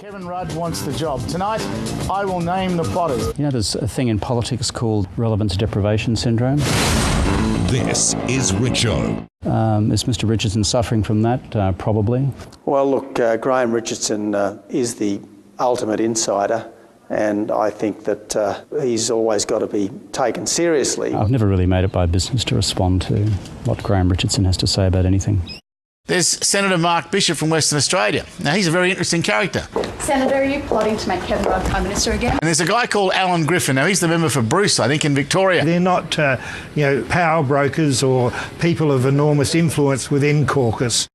Kevin Rudd wants the job. Tonight, I will name the plotters. You know, there's a thing in politics called relevance deprivation syndrome. This is Richo. Is Mr. Richardson suffering from that? Probably. Well, look, Graham Richardson is the ultimate insider, and I think that he's always got to be taken seriously. I've never really made it my business to respond to what Graham Richardson has to say about anything. There's Senator Mark Bishop from Western Australia. Now, he's a very interesting character. Senator, are you plotting to make Kevin Rudd Prime Minister again? And there's a guy called Alan Griffin. Now, he's the member for Bruce, I think, in Victoria. They're not, power brokers or people of enormous influence within caucus.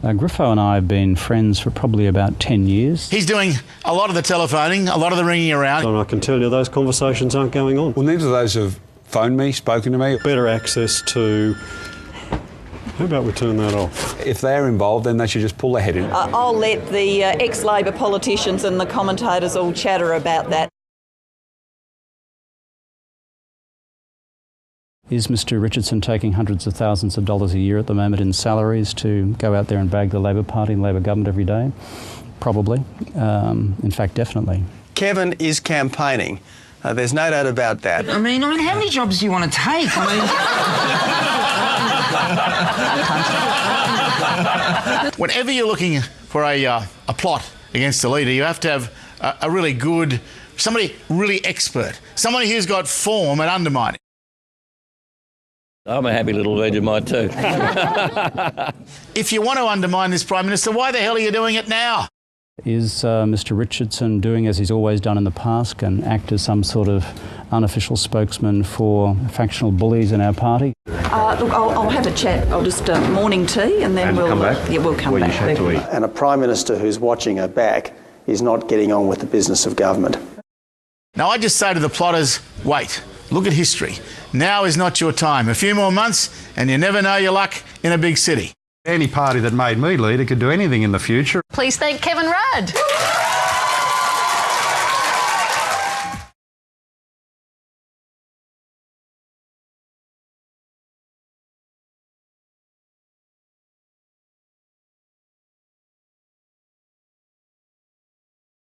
Griffo and I have been friends for probably about 10 years. He's doing a lot of the telephoning, a lot of the ringing around. And I can tell you those conversations aren't going on. Well, neither of those have phoned me, spoken to me. Better access to... How about we turn that off? If they're involved, then they should just pull their head in. I'll let the ex-Labor politicians and the commentators all chatter about that. Is Mr. Richardson taking hundreds of thousands of dollars a year at the moment in salaries to go out there and bag the Labor Party and Labor government every day? Probably. In fact, definitely. Kevin is campaigning. There's no doubt about that. I mean, how many jobs do you want to take? Whenever you're looking for a plot against a leader, you have to have a really good, somebody really expert, somebody who's got form at undermining. I'm a happy little Vegemite too. If you want to undermine this Prime Minister, why the hell are you doing it now? Is Mr. Richardson doing as he's always done in the past and act as some sort of unofficial spokesman for factional bullies in our party? Look, I'll have a chat. I'll just morning tea and then we'll come back. Yeah, we'll come back. And a Prime Minister who's watching her back is not getting on with the business of government. Now, I just say to the plotters, wait, look at history. Now is not your time. A few more months and you never know your luck in a big city. Any party that made me leader could do anything in the future. Please thank Kevin Rudd.